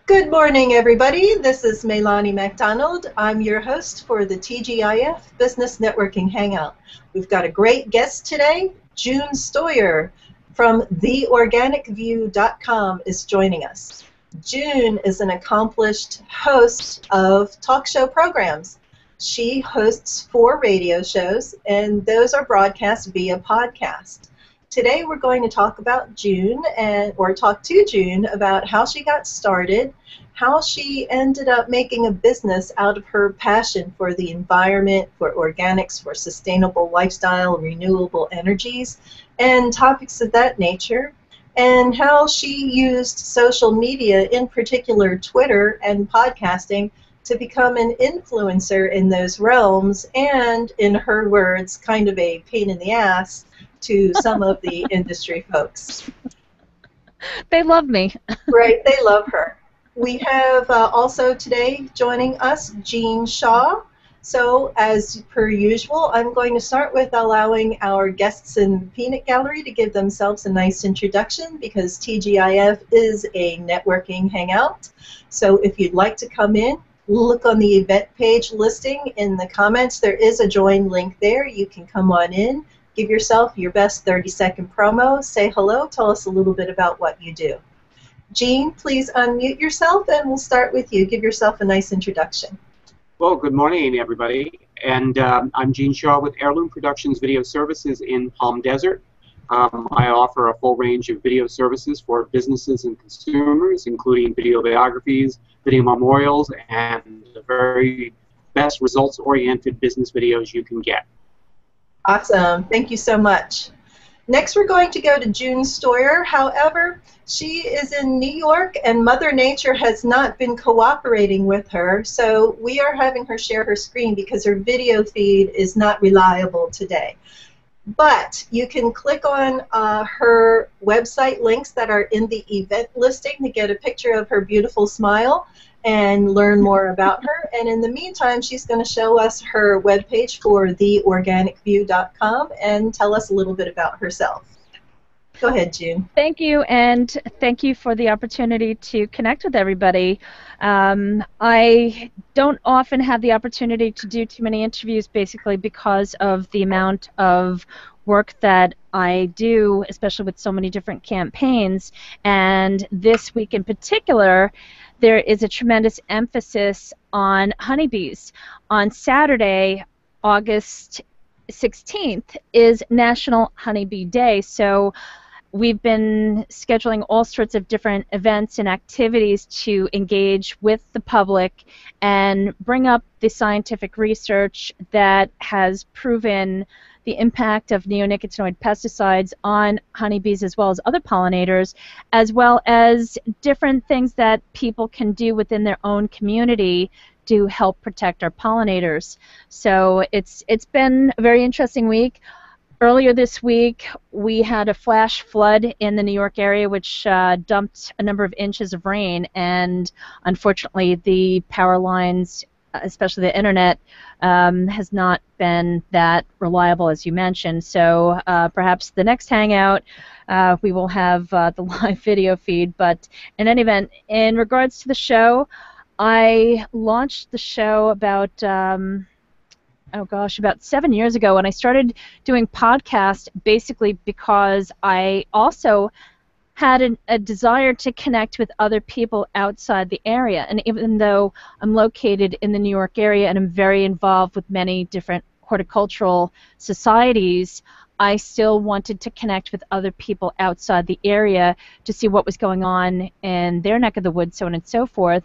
Good morning, everybody. This is Melanie MacDonald. I'm your host for the TGIF Business Networking Hangout. We've got a great guest today. June Stoyer from theorganicview.com is joining us. June is an accomplished host of talk show programs. She hosts 4 radio shows, and those are broadcast via podcast. Today we're going to talk about June, talk to June about how she got started, how she ended up making a business out of her passion for the environment, for organics, for sustainable lifestyle, renewable energies, and topics of that nature, and how she used social media, in particular Twitter and podcasting, to become an influencer in those realms, and, in her words, kind of a pain in the ass to some of the industry folks. They love me. Right, they love her. We have also today joining us Jean Shaw. So as per usual, I'm going to start with allowing our guests in Peanut Gallery to give themselves a nice introduction, because TGIF is a networking hangout. So if you'd like to come in, look on the event page listing in the comments. There is a join link there. You can come on in. Give yourself your best 30-second promo, say hello, tell us a little bit about what you do. Jean, please unmute yourself, and we'll start with you. Give yourself a nice introduction. Well, good morning, everybody. And I'm Jean Shaw with Heirloom Productions Video Services in Palm Desert. I offer a full range of video services for businesses and consumers, including video biographies, video memorials, and the very best results-oriented business videos you can get. Awesome. Thank you so much. Next, we're going to go to June Stoyer. However, she is in New York, and Mother Nature has not been cooperating with her, so we are having her share her screen because her video feed is not reliable today. But you can click on her website links that are in the event listing to get a picture of her beautiful smile and learn more about her. And in the meantime, she's going to show us her webpage for theorganicview.com and tell us a little bit about herself. Go ahead, June. Thank you, and thank you for the opportunity to connect with everybody. I don't often have the opportunity to do too many interviews, basically because of the amount of work that I do, especially with so many different campaigns. And this week in particular, there is a tremendous emphasis on honeybees. On Saturday, August 16th, is National Honeybee Day, so we've been scheduling all sorts of different events and activities to engage with the public and bring up the scientific research that has proven the impact of neonicotinoid pesticides on honeybees as well as other pollinators, as well as different things that people can do within their own community to help protect our pollinators. So it's been a very interesting week. Earlier this week, we had a flash flood in the New York area, which dumped a number of inches of rain, and unfortunately the power lines, especially the internet, has not been that reliable, as you mentioned. So perhaps the next Hangout we will have the live video feed. But in any event, in regards to the show, I launched the show about about 7 years ago, and I started doing podcasts basically because I also had a desire to connect with other people outside the area. And even though I'm located in the New York area and I'm very involved with many different horticultural societies, I still wanted to connect with other people outside the area to see what was going on in their neck of the woods, so on and so forth,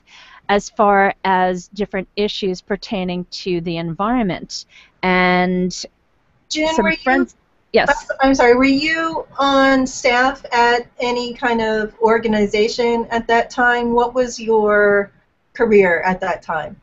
as far as different issues pertaining to the environment. And June, some friends. Yes. I'm sorry, were you on staff at any kind of organization at that time? What was your career at that time?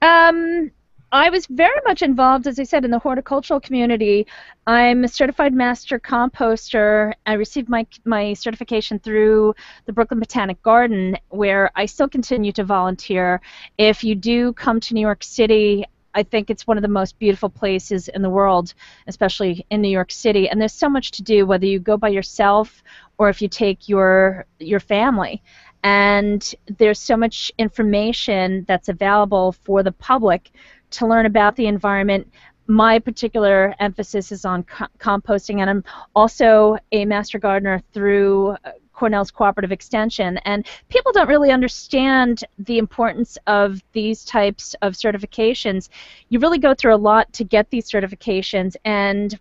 I was very much involved, as I said, in the horticultural community. I'm a certified Master Composter. I received my certification through the Brooklyn Botanic Garden, where I still continue to volunteer. If you do come to New York City, I think it's one of the most beautiful places in the world, especially in New York City. And there's so much to do, whether you go by yourself or if you take your family. And there's so much information that's available for the public to learn about the environment. My particular emphasis is on composting, and I'm also a Master Gardener through Cornell's Cooperative Extension. And people don't really understand the importance of these types of certifications. You really go through a lot to get these certifications, and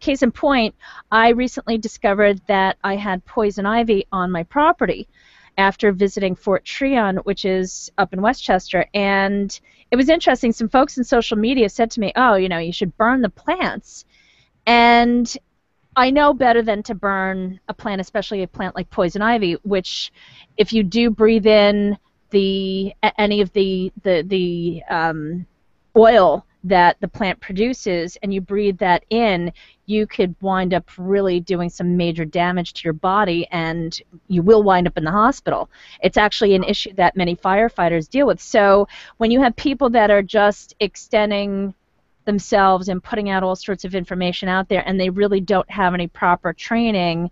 case in point, I recently discovered that I had poison ivy on my property after visiting Fort Tryon, which is up in Westchester. And it was interesting. Some folks in social media said to me, oh, you know, you should burn the plants. And I know better than to burn a plant, especially a plant like poison ivy, which if you do breathe in any of the oil that the plant produces and you breathe that in, you could wind up really doing some major damage to your body, and you will wind up in the hospital. It's actually an issue that many firefighters deal with. So when you have people that are just extending themselves and putting out all sorts of information out there and they really don't have any proper training,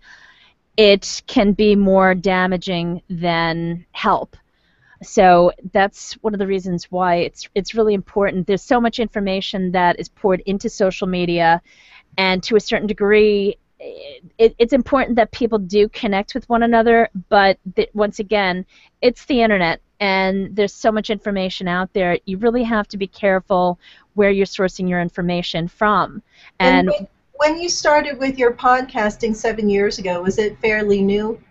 it can be more damaging than help. So that's one of the reasons why it's really important. There's so much information that is poured into social media, and to a certain degree, it's important that people do connect with one another, but once again, it's the internet, and there's so much information out there. You really have to be careful where you're sourcing your information from. And when you started with your podcasting 7 years ago, was it fairly new?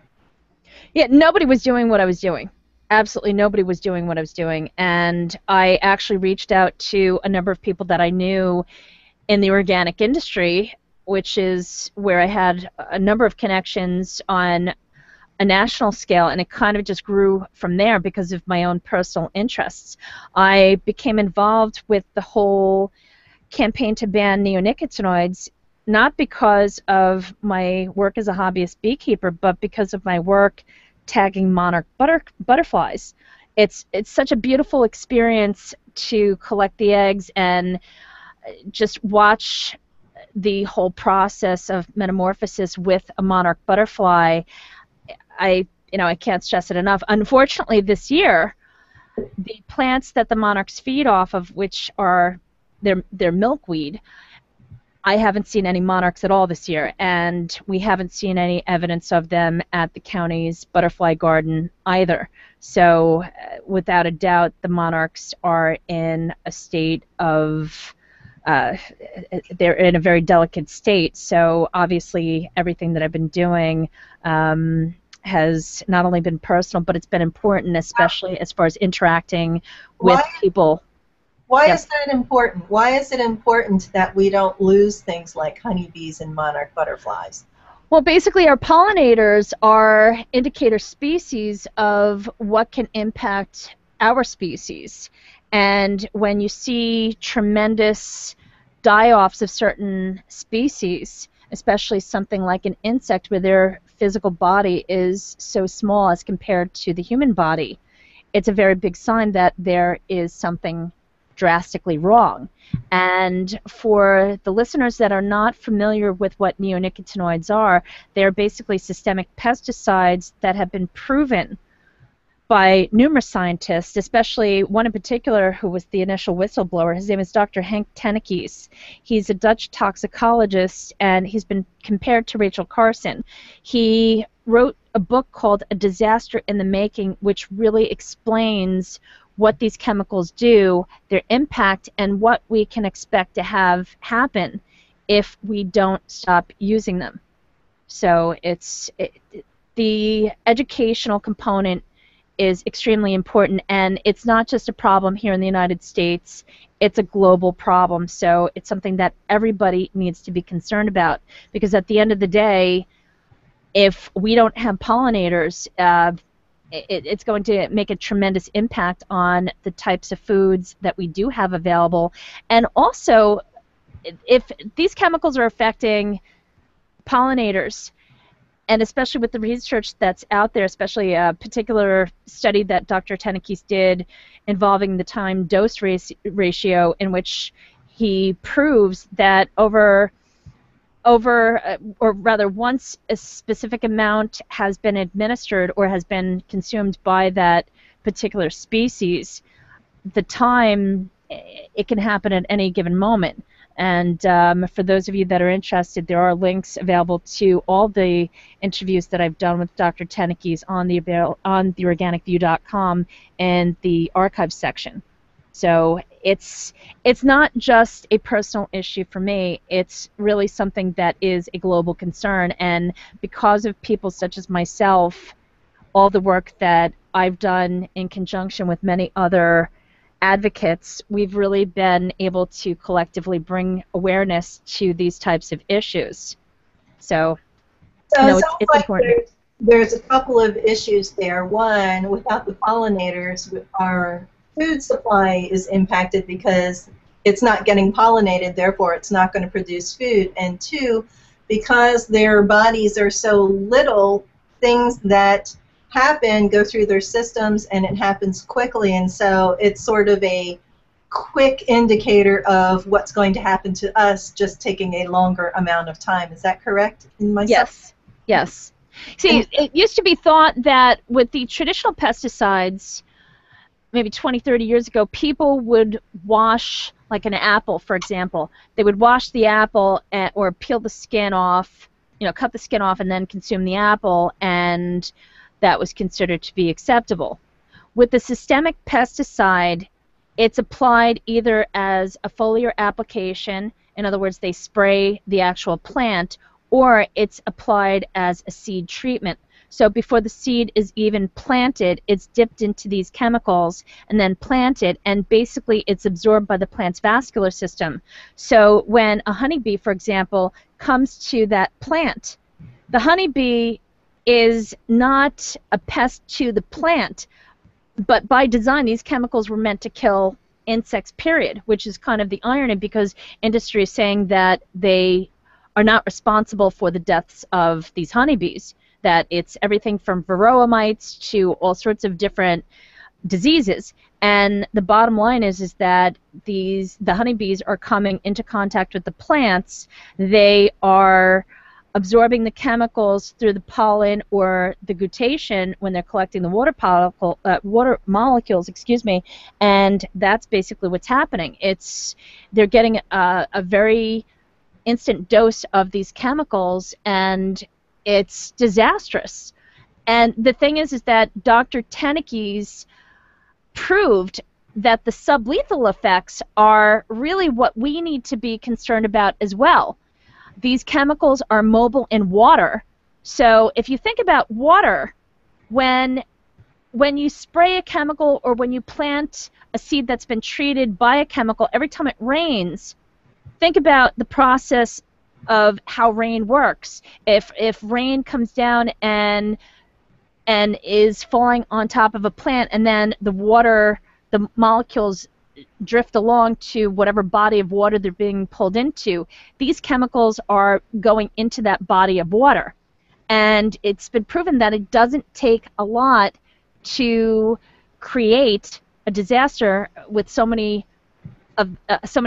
Yeah, nobody was doing what I was doing. Absolutely nobody was doing what I was doing, and I actually reached out to a number of people that I knew in the organic industry, which is where I had a number of connections on a national scale, and it kind of just grew from there because of my own personal interests. I became involved with the whole campaign to ban neonicotinoids, not because of my work as a hobbyist beekeeper, but because of my work tagging monarch butterflies. It's such a beautiful experience to collect the eggs and just watch the whole process of metamorphosis with a monarch butterfly. I can't stress it enough. Unfortunately, this year, the plants that the monarchs feed off of, which are their milkweed, I haven't seen any monarchs at all this year, and we haven't seen any evidence of them at the county's butterfly garden either. So without a doubt, the monarchs are in a state of they're in a very delicate state. So obviously everything that I've been doing has not only been personal, but it's been important, especially as far as interacting with people. Why is that important? Why is it important that we don't lose things like honeybees and monarch butterflies? Well, basically our pollinators are indicator species of what can impact our species. And when you see tremendous die-offs of certain species, especially something like an insect where their physical body is so small as compared to the human body, it's a very big sign that there is something drastically wrong. And for the listeners that are not familiar with what neonicotinoids are, they're basically systemic pesticides that have been proven by numerous scientists, especially one in particular who was the initial whistleblower. His name is Dr. Henk Tenekes. He's a Dutch toxicologist, and he's been compared to Rachel Carson. He wrote a book called A Disaster in the Making, which really explains what these chemicals do, their impact, and what we can expect to have happen if we don't stop using them. So the educational component is extremely important, and it's not just a problem here in the United States, it's a global problem. So it's something that everybody needs to be concerned about, because at the end of the day, if we don't have pollinators, it's going to make a tremendous impact on the types of foods that we do have available. And also, if these chemicals are affecting pollinators, and especially with the research that's out there, especially a particular study that Dr. Tenekes did involving the time-dose ratio, in which he proves that over or rather once a specific amount has been administered or has been consumed by that particular species, the time, it can happen at any given moment. And for those of you that are interested, there are links available to all the interviews that I've done with Dr. Tenekes on the organicview.com and the archive section. So it's not just a personal issue for me. It's really something that is a global concern. And because of people such as myself, all the work that I've done in conjunction with many other advocates, we've really been able to collectively bring awareness to these types of issues. So you know, it's like important. There's a couple of issues there. One, without the pollinators, our food supply is impacted because it's not getting pollinated, therefore it's not going to produce food. And two, because their bodies are so little, things that happen go through their systems and it happens quickly, and so it's sort of a quick indicator of what's going to happen to us, just taking a longer amount of time. Is that correct in my Yes. See, it used to be thought that with the traditional pesticides, maybe 20, 30 years ago, people would wash, like an apple, for example. They would wash the apple or peel the skin off, you know, cut the skin off and then consume the apple, and that was considered to be acceptable. With the systemic pesticide, it's applied either as a foliar application, in other words, they spray the actual plant, or it's applied as a seed treatment. So before the seed is even planted, it's dipped into these chemicals and then planted, and basically it's absorbed by the plant's vascular system. So when a honeybee, for example, comes to that plant, the honeybee is not a pest to the plant, but by design these chemicals were meant to kill insects, period, which is kind of the irony, because industry is saying that they are not responsible for the deaths of these honeybees, that it's everything from varroa mites to all sorts of different diseases. And the bottom line is that the honeybees are coming into contact with the plants. They are absorbing the chemicals through the pollen or the guttation when they're collecting the water molecules, and that's basically what's happening. They're getting a very instant dose of these chemicals, and it's disastrous. And the thing is that Dr. Tenekes proved that the sublethal effects are really what we need to be concerned about as well. These chemicals are mobile in water. So if you think about water, when you spray a chemical or when you plant a seed that's been treated by a chemical, every time it rains, think about the process of how rain works. If rain comes down and is falling on top of a plant, and then the water, the molecules drift along to whatever body of water they're being pulled into, these chemicals are going into that body of water. And it's been proven that it doesn't take a lot to create a disaster with so many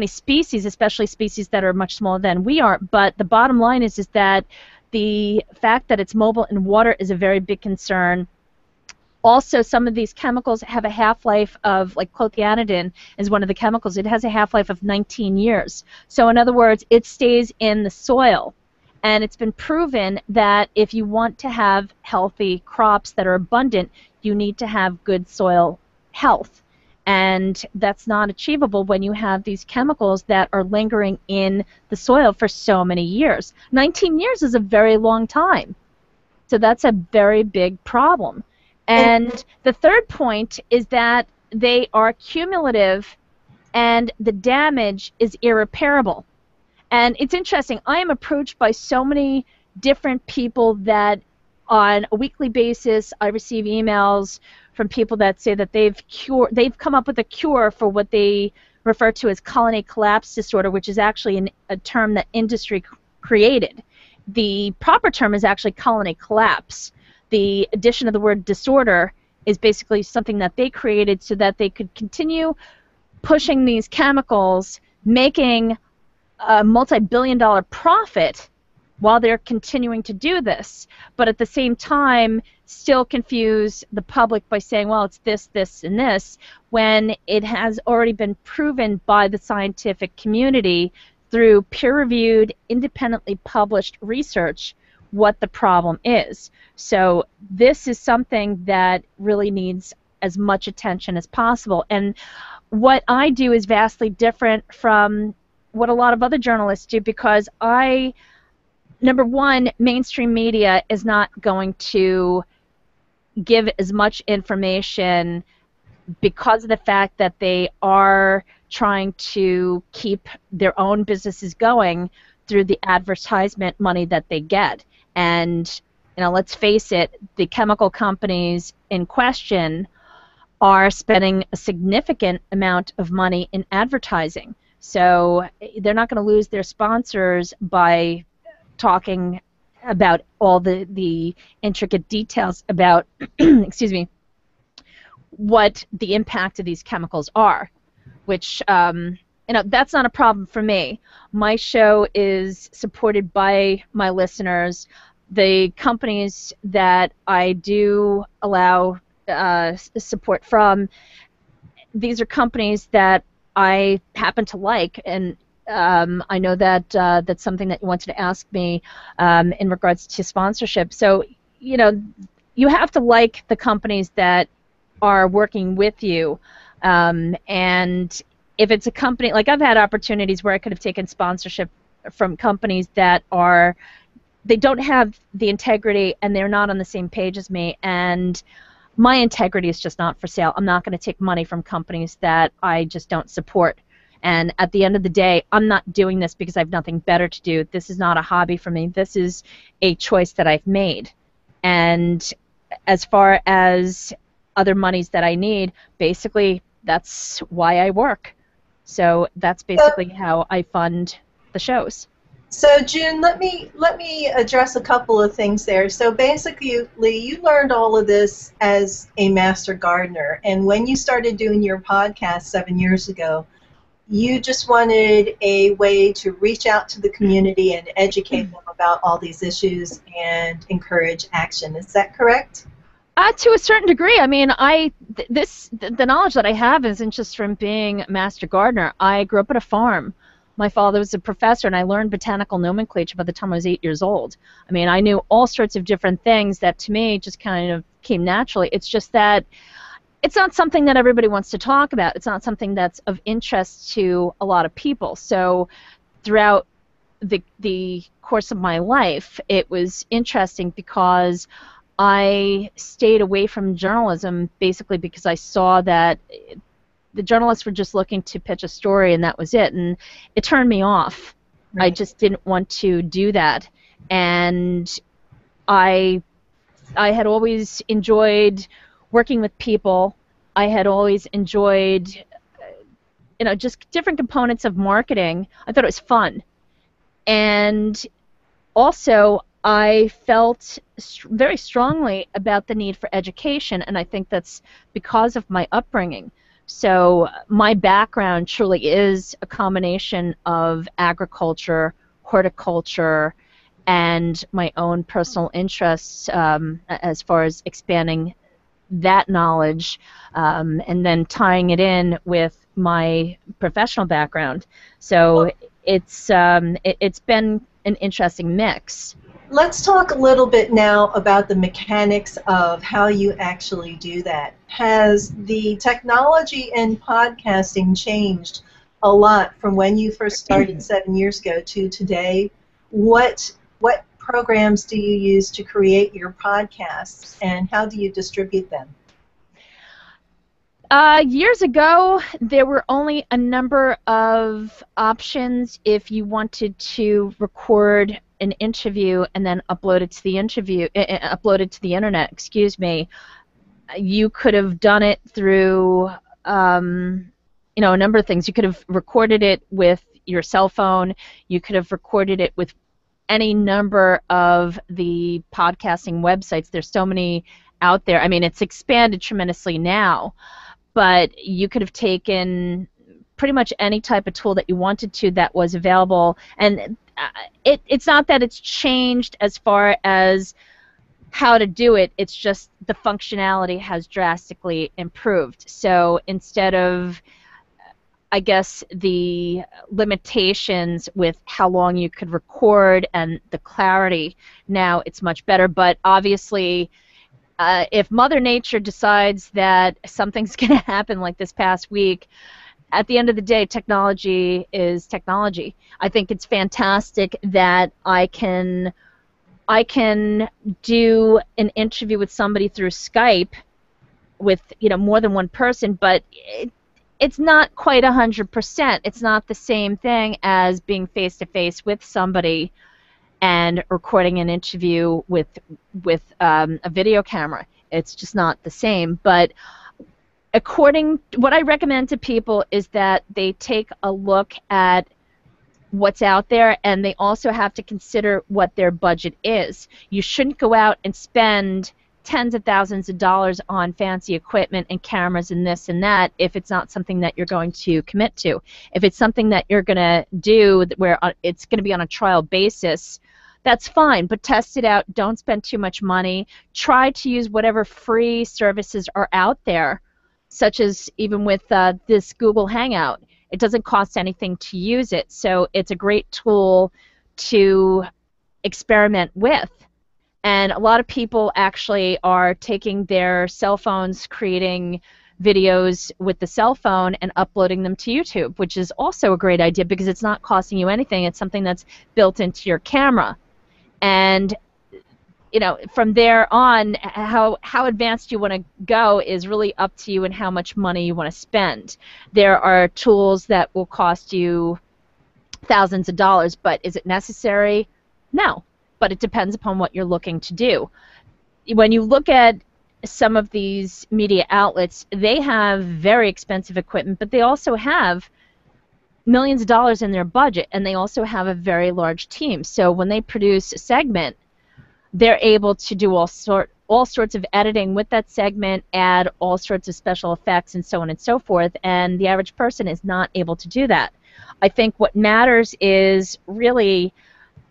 species, especially species that are much smaller than we are. But the bottom line is that the fact that it's mobile in water is a very big concern. Also, some of these chemicals have a half-life of, like clothianidin is one of the chemicals, it has a half-life of 19 years. So in other words, it stays in the soil. And it's been proven that if you want to have healthy crops that are abundant, you need to have good soil health. And that's not achievable when you have these chemicals that are lingering in the soil for so many years. 19 years is a very long time. So that's a very big problem. And the third point is that they are cumulative and the damage is irreparable. And it's interesting, I am approached by so many different people that on a weekly basis I receive emails from people that say that they've come up with a cure for what they refer to as colony collapse disorder, which is actually a term that industry created. The proper term is actually colony collapse. The addition of the word disorder is basically something that they created so that they could continue pushing these chemicals, making a multi-billion-dollar profit while they're continuing to do this, but at the same time still confuse the public by saying, well, it's this, this, and this, when it has already been proven by the scientific community through peer-reviewed, independently published research what the problem is. So this is something that really needs as much attention as possible. And what I do is vastly different from what a lot of other journalists do, because number one, mainstream media is not going to give as much information because of the fact that they are trying to keep their own businesses going through the advertisement money that they get. And let's face it, the chemical companies in question are spending a significant amount of money in advertising. So they're not going to lose their sponsors by talking about all the intricate details about excuse me, what the impact of these chemicals are, which that's not a problem for me. My show is supported by my listeners. The companies that I do allow support from, these are companies that I happen to like, and I know that that's something that you wanted to ask me in regards to sponsorship. So, you have to like the companies that are working with you, and if it's a company, like I've had opportunities where I could have taken sponsorship from companies that they don't have the integrity and they're not on the same page as me, and my integrity is just not for sale. I'm not going to take money from companies that I just don't support. And at the end of the day, I'm not doing this because I have nothing better to do. This is not a hobby for me. This is a choice that I've made. And as far as other monies that I need, basically that's why I work. So that's basically how I fund the shows. So June, let me address a couple of things there. So basically, you learned all of this as a master gardener, and when you started doing your podcast 7 years ago, you just wanted a way to reach out to the community and educate them about all these issues and encourage action. Is that correct? To a certain degree. I mean, the knowledge that I have isn't just from being a master gardener. I grew up at a farm. My father was a professor, and I learned botanical nomenclature by the time I was 8 years old. I mean, I knew all sorts of different things that to me just kind of came naturally. It's just that it's not something that everybody wants to talk about. It's not something that's of interest to a lot of people. So throughout the course of my life, it was interesting because I stayed away from journalism basically because I saw that the journalists were just looking to pitch a story and that was it, and it turned me off. Right. I just didn't want to do that, and I had always enjoyed working with people. I had always enjoyed just different components of marketing. I thought it was fun, and also I felt very strongly about the need for education, and I think that's because of my upbringing. So my background truly is a combination of agriculture, horticulture, and my own personal interests as far as expanding that knowledge and then tying it in with my professional background. So it's been an interesting mix. Let's talk a little bit now about the mechanics of how you actually do that. Has the technology in podcasting changed a lot from when you first started 7 years ago to today? What programs do you use to create your podcasts, and how do you distribute them? Years ago, there were only a number of options if you wanted to record an interview and then upload it to the internet. Excuse me. You could have done it through a number of things. You could have recorded it with your cell phone. You could have recorded it with any number of the podcasting websites. There's so many out there. I mean, it's expanded tremendously now, but you could have taken pretty much any type of tool that you wanted to that was available. And it's not that it's changed as far as how to do it, it's just the functionality has drastically improved. So instead of, I guess, the limitations with how long you could record and the clarity, now it's much better. But obviously, if Mother Nature decides that something's going to happen like this past week, at the end of the day, technology is technology. I think it's fantastic that I can do an interview with somebody through Skype with, you know, more than one person, but it's not quite 100%. It's not the same thing as being face-to-face with somebody and recording an interview with a video camera. It's just not the same. But what I recommend to people is that they take a look at what's out there, and they also have to consider what their budget is. You shouldn't go out and spend tens of thousands of dollars on fancy equipment and cameras and this and that if it's not something that you're going to commit to. If it's something that you're going to do where it's going to be on a trial basis, that's fine, but test it out. Don't spend too much money. Try to use whatever free services are out there, such as even with this Google Hangout. It doesn't cost anything to use it, so it's a great tool to experiment with. And a lot of people actually are taking their cell phones, creating videos with the cell phone and uploading them to YouTube, which is also a great idea because it's not costing you anything. It's something that's built into your camera. And you know, from there on, how advanced you want to go is really up to you and how much money you want to spend. There are tools that will cost you thousands of dollars, but is it necessary? No, but it depends upon what you're looking to do. When you look at some of these media outlets, they have very expensive equipment, but they also have millions of dollars in their budget, and they also have a very large team. So when they produce a segment, they're able to do all sorts of editing with that segment, add all sorts of special effects and so on and so forth, and the average person is not able to do that. I think what matters is really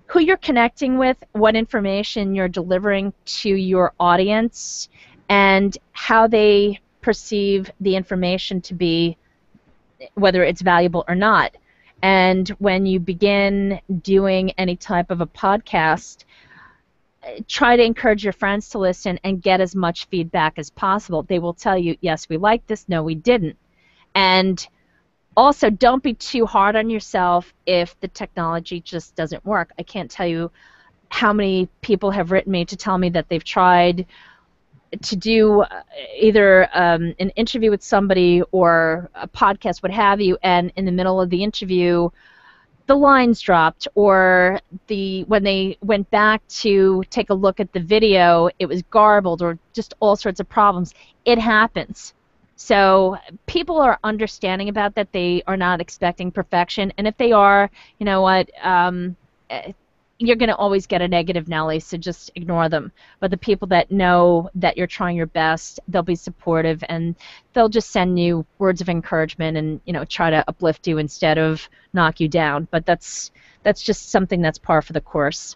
who you're connecting with, what information you're delivering to your audience, and how they perceive the information to be, whether it's valuable or not. And when you begin doing any type of a podcast, try to encourage your friends to listen and get as much feedback as possible. They will tell you, yes, we liked this, no, we didn't. And also, don't be too hard on yourself if the technology just doesn't work. I can't tell you how many people have written me to tell me that they've tried to do either an interview with somebody or a podcast, what have you, and in the middle of the interview, the lines dropped, or when they went back to take a look at the video, it was garbled, or just all sorts of problems. It happens. So people are understanding about that. They are not expecting perfection, and if they are, you know what, you're going to always get a negative Nelly, so just ignore them. But the people that know that you're trying your best, they'll be supportive, and they'll just send you words of encouragement and, you know, try to uplift you instead of knock you down. But that's just something that's par for the course.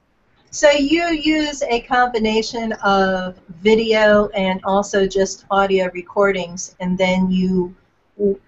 So you use a combination of video and also just audio recordings, and then you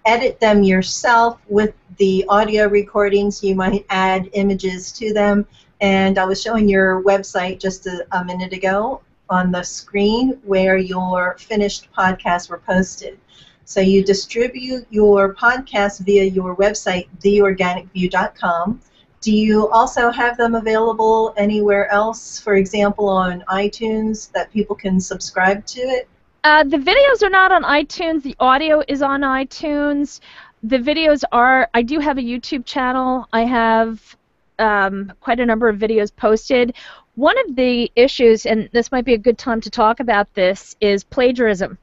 edit them yourself with the audio recordings. You might add images to them. And I was showing your website just a minute ago on the screen where your finished podcasts were posted. So you distribute your podcasts via your website, theorganicview.com. Do you also have them available anywhere else, for example, on iTunes, that people can subscribe to it? The videos are not on iTunes. The audio is on iTunes. The videos are, I do have a YouTube channel. I have quite a number of videos posted. One of the issues, and this might be a good time to talk about this, is plagiarism.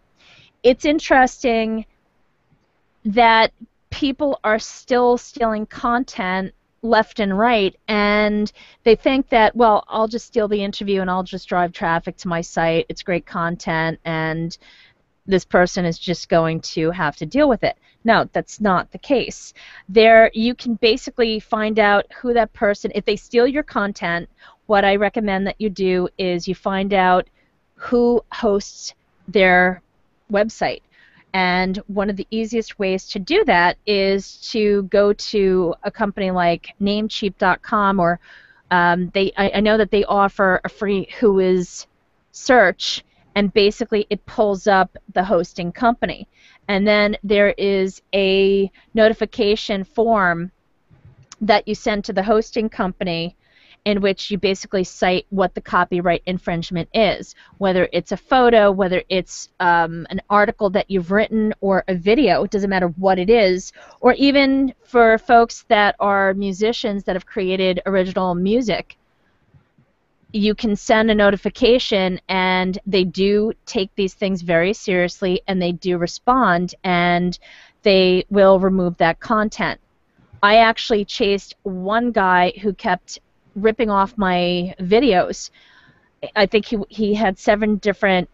It's interesting that people are still stealing content left and right, and they think that, well, I'll just steal the interview and I'll just drive traffic to my site. It's great content, and this person is just going to have to deal with it. No, that's not the case. There, you can basically find out who that person, if they steal your content, what I recommend that you do is you find out who hosts their website. And one of the easiest ways to do that is to go to a company like Namecheap.com, or I know that they offer a free Whois search, and basically it pulls up the hosting company. And then there is a notification form that you send to the hosting company in which you basically cite what the copyright infringement is, whether it's a photo, whether it's an article that you've written, or a video. It doesn't matter what it is. Or even for folks that are musicians that have created original music, you can send a notification, and they do take these things very seriously, and they do respond, and they will remove that content. I actually chased one guy who kept ripping off my videos. I think he had 7 different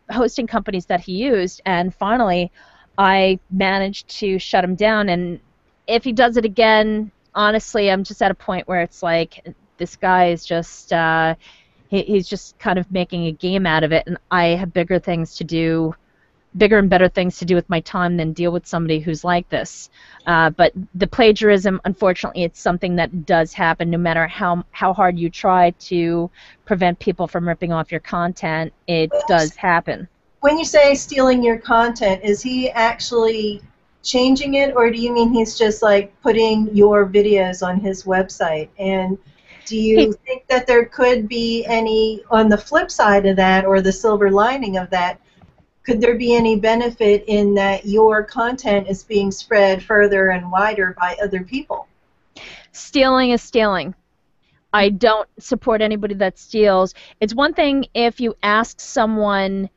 hosting companies that he used, and finally I managed to shut him down. And if he does it again, honestly, I'm just at a point where it's like, this guy is just he's just kind of making a game out of it, and I have bigger things to do, bigger and better things to do with my time than deal with somebody who's like this. But the plagiarism, unfortunately, it's something that does happen. No matter how hard you try to prevent people from ripping off your content, it does happen. When you say stealing your content, is he actually changing it, or do you mean he's just like putting your videos on his website? And do you think that there could be any, on the flip side of that, or the silver lining of that, could there be any benefit in that your content is being spread further and wider by other people? Stealing is stealing. I don't support anybody that steals. It's one thing if you ask someone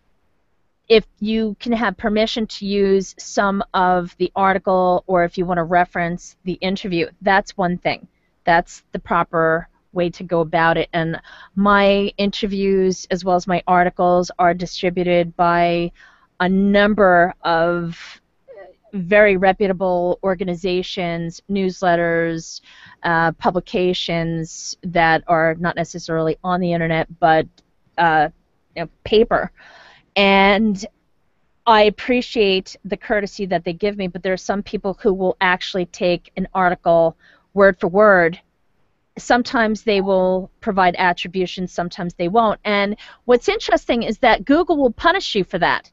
if you can have permission to use some of the article, or if you want to reference the interview. That's one thing. That's the proper way to go about it. And my interviews, as well as my articles, are distributed by a number of very reputable organizations, newsletters, publications that are not necessarily on the internet, but paper. And I appreciate the courtesy that they give me, but there are some people who will actually take an article word for word. Sometimes they will provide attribution, sometimes they won't. And what's interesting is that Google will punish you for that.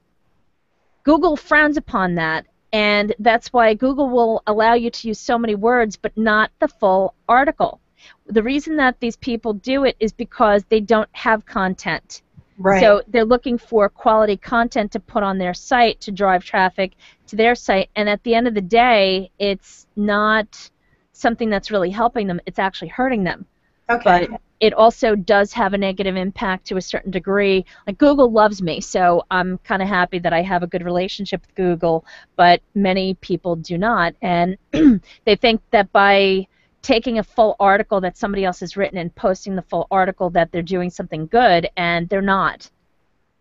Google frowns upon that, and that's why Google will allow you to use so many words but not the full article. The reason that these people do it is because they don't have content. Right. So they're looking for quality content to put on their site to drive traffic to their site, and at the end of the day, it's not something that's really helping them, it's actually hurting them. Okay. But it also does have a negative impact to a certain degree. Like, Google loves me, so I'm kind of happy that I have a good relationship with Google, but many people do not, and they think that by taking a full article that somebody else has written and posting the full article that they're doing something good, and they're not.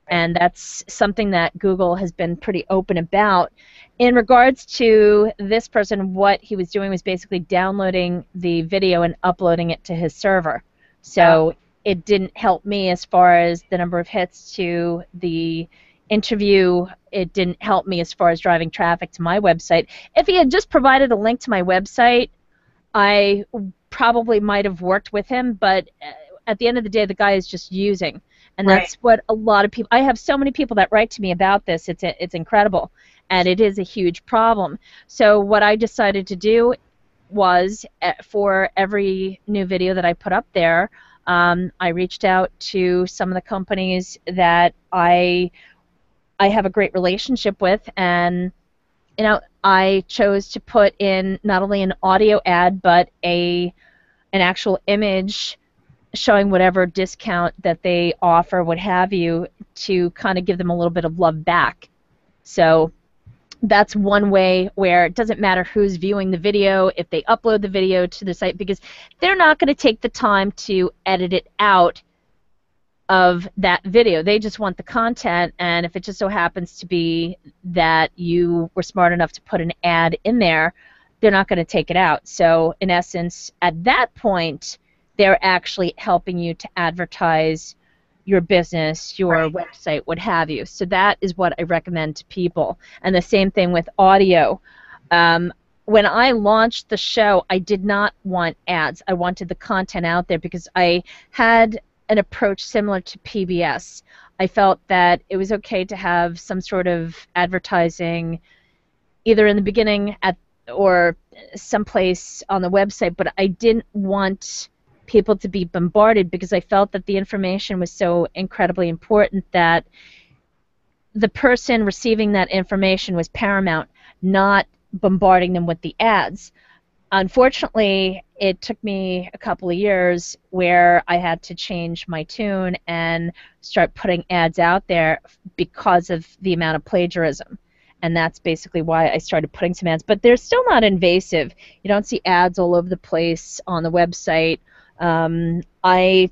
And that's something that Google has been pretty open about. In regards to this person, what he was doing was basically downloading the video and uploading it to his server. So it didn't help me as far as the number of hits to the interview. It didn't help me as far as driving traffic to my website. If he had just provided a link to my website, I probably might have worked with him, but at the end of the day, the guy is just using. And that's what a lot of people, I have so many people that write to me about this, it's incredible, and it is a huge problem. So what I decided to do was, for every new video that I put up there, I reached out to some of the companies that I have a great relationship with, and I chose to put in not only an audio ad, but an actual image showing whatever discount that they offer, what have you, to kind of give them a little bit of love back. So that's one way where it doesn't matter who's viewing the video if they upload the video to the site, because they're not going to take the time to edit it out of that video. They just want the content, and if it just so happens to be that you were smart enough to put an ad in there, they're not going to take it out. So in essence, at that point, they're actually helping you to advertise your business, your website, what have you. So that is what I recommend to people. And the same thing with audio. When I launched the show, I did not want ads. I wanted the content out there because I had an approach similar to PBS. I felt that it was okay to have some sort of advertising either in the beginning or someplace on the website, but I didn't want people to be bombarded because I felt that the information was so incredibly important that the person receiving that information was paramount, not bombarding them with the ads. Unfortunately, it took me a couple of years where I had to change my tune and start putting ads out there because of the amount of plagiarism. And that's basically why I started putting some ads. But they're still not invasive. You don't see ads all over the place on the website. I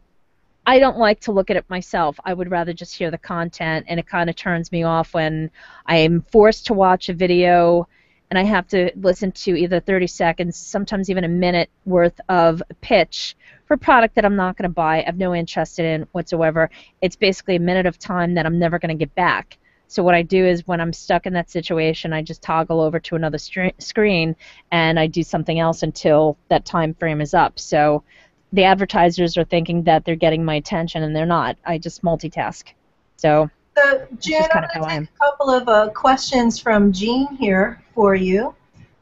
don't like to look at it myself. I would rather just hear the content, and it kind of turns me off when I'm forced to watch a video and I have to listen to either 30 seconds, sometimes even a minute worth of a pitch for a product that I'm not going to buy, I have no interest in whatsoever. It's basically a minute of time that I'm never going to get back. So what I do is when I'm stuck in that situation, I just toggle over to another screen and I do something else until that time frame is up. So the advertisers are thinking that they're getting my attention, and they're not. I just multitask. So Jen, I'm going to take a couple of questions from Jean here for you.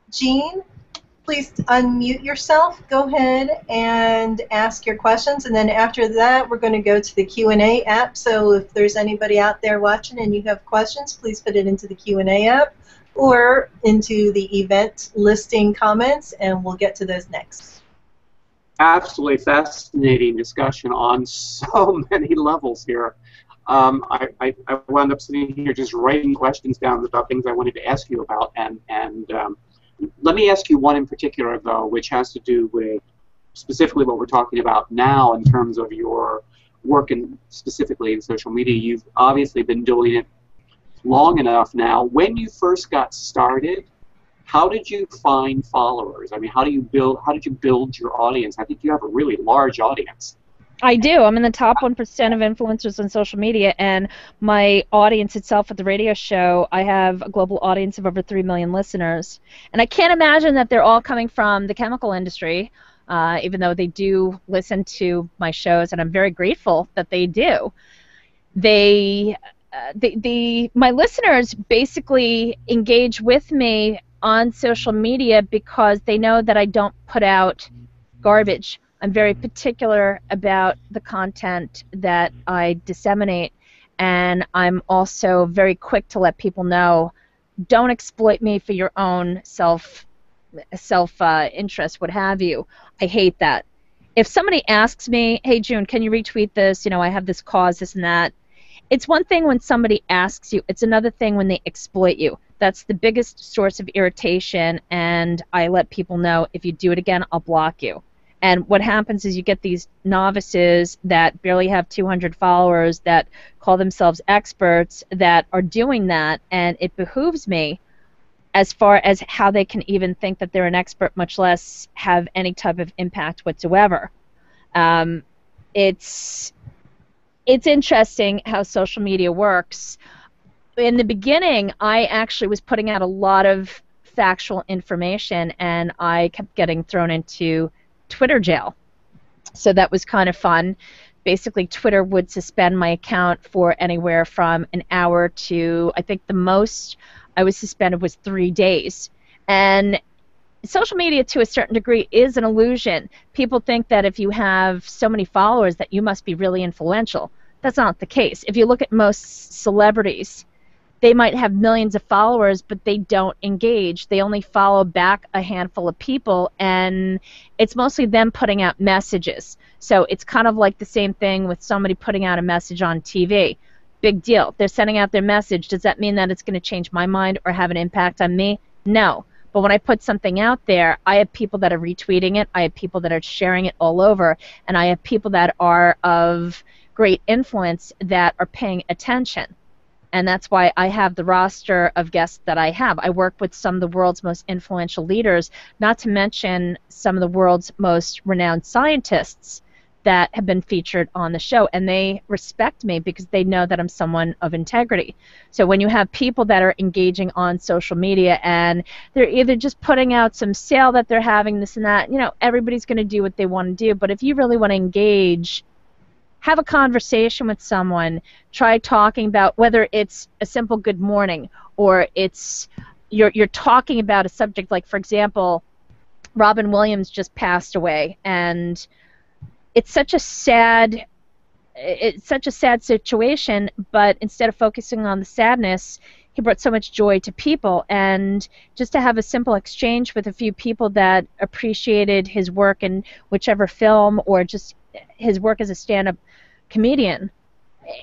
Jean, please unmute yourself. Go ahead and ask your questions, and then after that, we're going to go to the Q&A app. So if there's anybody out there watching and you have questions, please put it into the Q&A app or into the event listing comments, and we'll get to those next. Absolutely fascinating discussion on so many levels here. I wound up sitting here just writing questions down about things I wanted to ask you about, and let me ask you one in particular, though, which has to do with specifically what we're talking about now in terms of your work and specifically in social media. You've obviously been doing it long enough now. When you first got started, how did you find followers? I mean, how did you build your audience? I think you have a really large audience. I do. I'm in the top 1% of influencers on social media, and my audience itself at the radio show, I have a global audience of over 3 million listeners. And I can't imagine that they're all coming from the chemical industry, even though they do listen to my shows, and I'm very grateful that they do. My listeners basically engage with me on social media because they know that I don't put out garbage. I'm very particular about the content that I disseminate, and I'm also very quick to let people know, don't exploit me for your own self-interest, what have you. I hate that. If somebody asks me, hey, June, can you retweet this? You know, I have this cause, this and that. It's one thing when somebody asks you. It's another thing when they exploit you. That's the biggest source of irritation, and I let people know, if you do it again, I'll block you. And what happens is you get these novices that barely have 200 followers that call themselves experts that are doing that, and it behooves me as far as how they can even think that they're an expert, much less have any type of impact whatsoever. It's interesting how social media works. In the beginning, I actually was putting out a lot of factual information, and I kept getting thrown into Twitter jail. So that was kind of fun. Basically, Twitter would suspend my account for anywhere from an hour to, I think the most I was suspended was 3 days. And social media, to a certain degree, is an illusion. People think that if you have so many followers that you must be really influential. That's not the case. If you look at most celebrities, they might have millions of followers, but they don't engage. They only follow back a handful of people, and it's mostly them putting out messages. So it's kind of like the same thing with somebody putting out a message on TV. Big deal. They're sending out their message. Does that mean that it's going to change my mind or have an impact on me? No. But when I put something out there, I have people that are retweeting it, I have people that are sharing it all over, and I have people that are of great influence that are paying attention. And that's why I have the roster of guests that I have. I work with some of the world's most influential leaders, not to mention some of the world's most renowned scientists that have been featured on the show, and they respect me because they know that I'm someone of integrity. So when you have people that are engaging on social media and they're either just putting out some sale that they're having, this and that, you know, everybody's going to do what they want to do. But if you really want to engage, have a conversation with someone, try talking about whether it's a simple good morning or it's you're talking about a subject like, for example, Robin Williams just passed away, and it's such a sad situation, but instead of focusing on the sadness, he brought so much joy to people. And just to have a simple exchange with a few people that appreciated his work in whichever film or just his work as a stand-up comedian,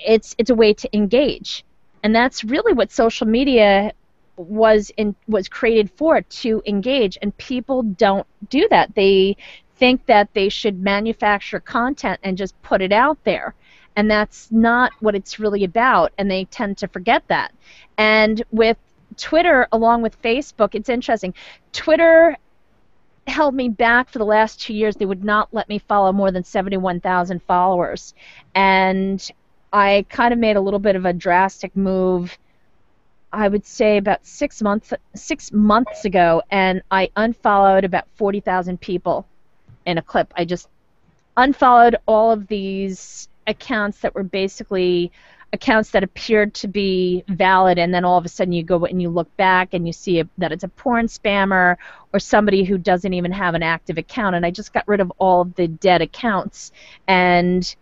it's a way to engage. And that's really what social media was created for, to engage. And people don't do that. They think that they should manufacture content and just put it out there. And that's not what it's really about, and they tend to forget that. And with Twitter, along with Facebook, it's interesting. Twitter held me back for the last 2 years. They would not let me follow more than 71,000 followers. And I kind of made a little bit of a drastic move, I would say about 6 months ago, and I unfollowed about 40,000 people in a clip. I just unfollowed all of these accounts that were basically accounts that appeared to be valid, and then all of a sudden you go and you look back and you see that it's a porn spammer or somebody who doesn't even have an active account. And I just got rid of all of the dead accounts. And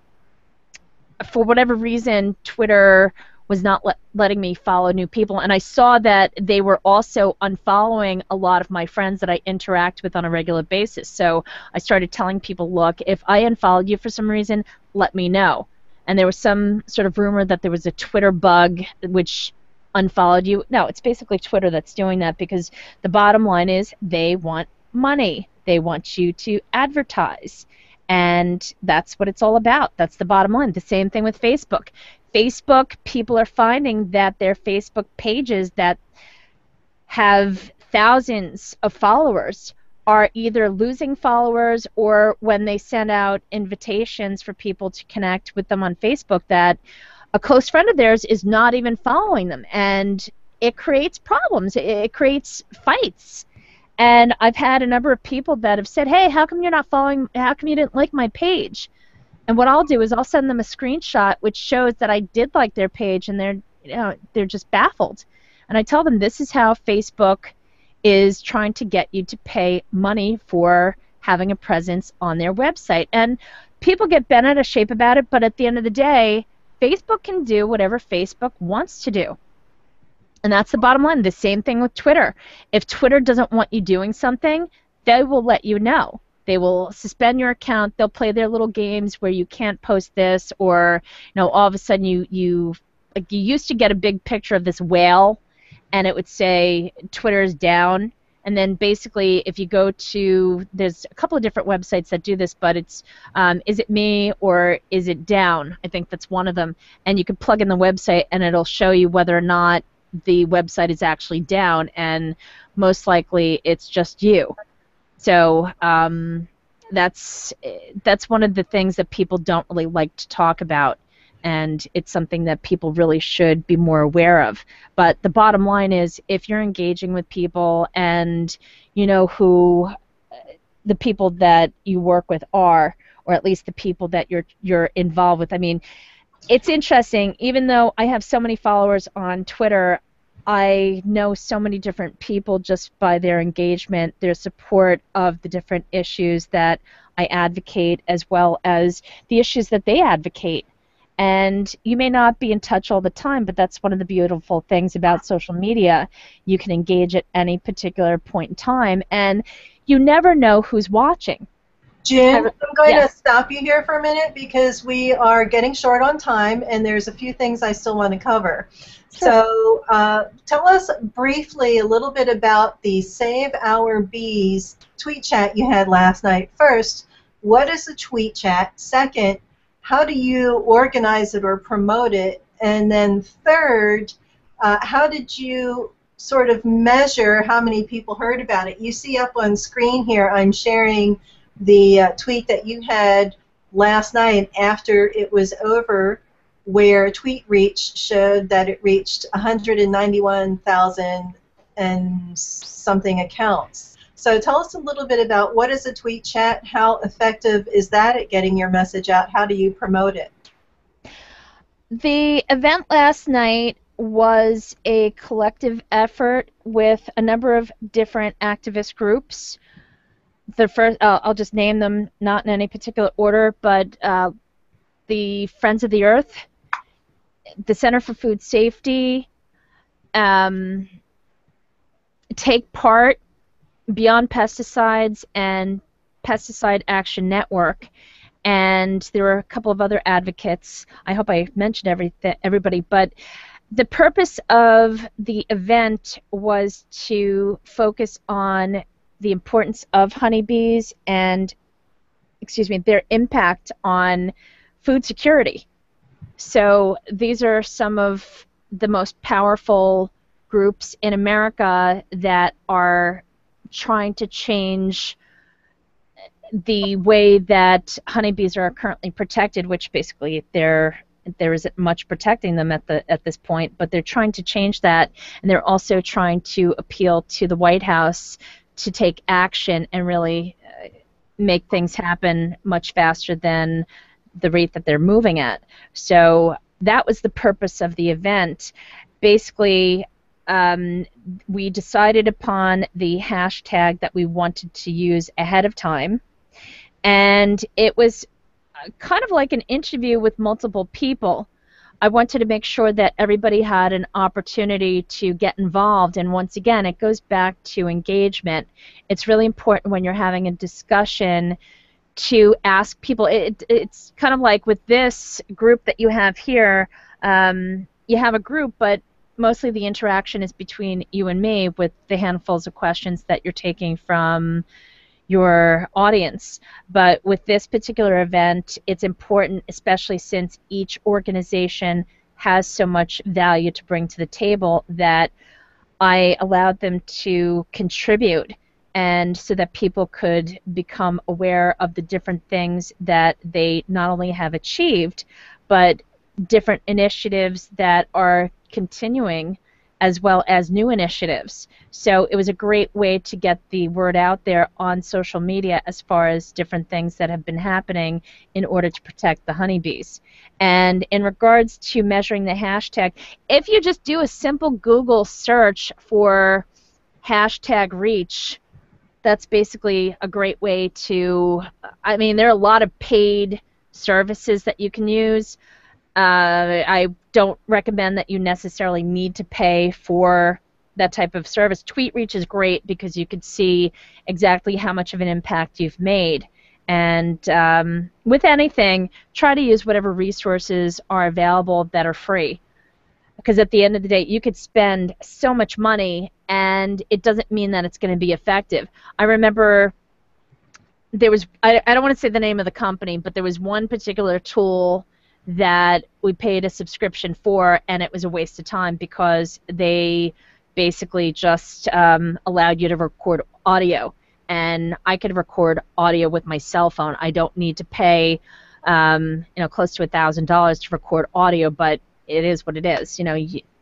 for whatever reason, Twitter was not letting me follow new people. And I saw that they were also unfollowing a lot of my friends that I interact with on a regular basis. So I started telling people, look, if I unfollowed you for some reason, let me know. And there was some sort of rumor that there was a Twitter bug which unfollowed you. No, it's basically Twitter that's doing that, because the bottom line is they want money. They want you to advertise. And that's what it's all about. That's the bottom line. The same thing with Facebook. Facebook, people are finding that their Facebook pages that have thousands of followers are either losing followers, or when they send out invitations for people to connect with them on Facebook, that a close friend of theirs is not even following them. And it creates problems. It creates fights. And I've had a number of people that have said, hey, how come you're not following, how come you didn't like my page? And what I'll do is I'll send them a screenshot which shows that I did like their page, and they're just baffled. And I tell them this is how Facebook is trying to get you to pay money for having a presence on their website. And people get bent out of shape about it, but at the end of the day, Facebook can do whatever Facebook wants to do. And that's the bottom line. The same thing with Twitter. If Twitter doesn't want you doing something, they will let you know. They will suspend your account. They'll play their little games where you can't post this, or all of a sudden you used to get a big picture of this whale, and it would say Twitter's down. And then basically, if you go to, there's a couple of different websites that do this, but it's is it me or is it down? I think that's one of them. And you can plug in the website, and it'll show you whether or not the website is actually down, and most likely it's just you. So that's one of the things that people don't really like to talk about, and it's something that people really should be more aware of. But the bottom line is, if you're engaging with people and you know who the people that you work with are, or at least the people that you're involved with. I mean, it's interesting. Even though I have so many followers on Twitter, I know so many different people just by their engagement, their support of the different issues that I advocate, as well as the issues that they advocate. And you may not be in touch all the time, but that's one of the beautiful things about social media. You can engage at any particular point in time, and you never know who's watching. June, I'm going to stop you here for a minute because we are getting short on time, and there's a few things I still want to cover. Sure. So tell us briefly a little bit about the Save Our Bees tweet chat you had last night. First, what is a tweet chat? Second, how do you organize it or promote it? And then third, how did you sort of measure how many people heard about it? You see up on screen here, I'm sharing the tweet that you had last night after it was over, where tweet reach showed that it reached 191,000 and something accounts. So tell us a little bit about what is a tweet chat, how effective is that at getting your message out, how do you promote it? The event last night was a collective effort with a number of different activist groups. The first, I'll just name them, not in any particular order, but the Friends of the Earth, the Center for Food Safety, Take Part, Beyond Pesticides, and Pesticide Action Network. And there were a couple of other advocates. I hope I mentioned everybody, but the purpose of the event was to focus on the importance of honeybees and, their impact on food security. So these are some of the most powerful groups in America that are trying to change the way that honeybees are currently protected, which basically there isn't much protecting them at this point, but they're trying to change that, and they're also trying to appeal to the White House to take action and really make things happen much faster than the rate that they're moving at. So that was the purpose of the event. Basically, we decided upon the hashtag that we wanted to use ahead of time, and it was kind of like an interview with multiple people. I wanted to make sure that everybody had an opportunity to get involved, and once again, it goes back to engagement. It's really important when you're having a discussion to ask people. It's kind of like with this group that you have here, you have a group, but mostly the interaction is between you and me with the handfuls of questions that you're taking from your audience. But with this particular event, it's important, especially since each organization has so much value to bring to the table, that I allowed them to contribute, and so that people could become aware of the different things that they not only have achieved, but different initiatives that are continuing, as well as new initiatives. So it was a great way to get the word out there on social media as far as different things that have been happening in order to protect the honeybees. And in regards to measuring the hashtag, if you just do a simple Google search for hashtag reach, that's basically a great way to, I mean, there are a lot of paid services that you can use. I don't recommend that you necessarily need to pay for that type of service. Tweet reach is great because you could see exactly how much of an impact you've made. And with anything, try to use whatever resources are available that are free. Because at the end of the day, you could spend so much money, and it doesn't mean that it's going to be effective. I remember there was, I don't want to say the name of the company, but there was one particular tool that we paid a subscription for, and it was a waste of time because they basically just allowed you to record audio, and I could record audio with my cell phone. I don't need to pay close to $1,000 to record audio, but it is what it is.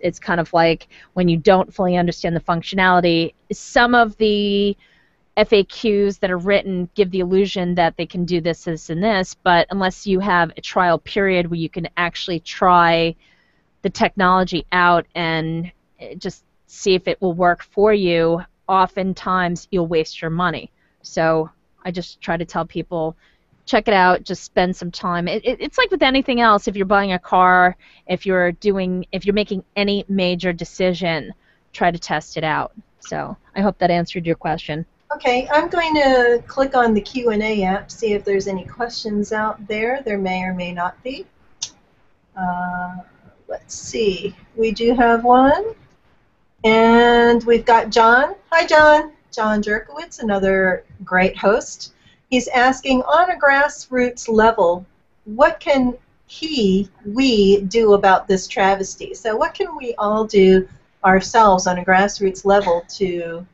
It's kind of like when you don't fully understand the functionality, some of the FAQs that are written give the illusion that they can do this, this, and this, but unless you have a trial period where you can actually try the technology out and just see if it will work for you, oftentimes you'll waste your money. So I just try to tell people, check it out, just spend some time. It's like with anything else. If you're buying a car, if you're making any major decision, try to test it out. So I hope that answered your question. Okay, I'm going to click on the Q&A app, see if there's any questions out there. There may or may not be. Let's see. We do have one. And we've got John. Hi, John. John Jerkowitz, another great host. He's asking, on a grassroots level, what can we do about this travesty? So what can we all do ourselves on a grassroots level to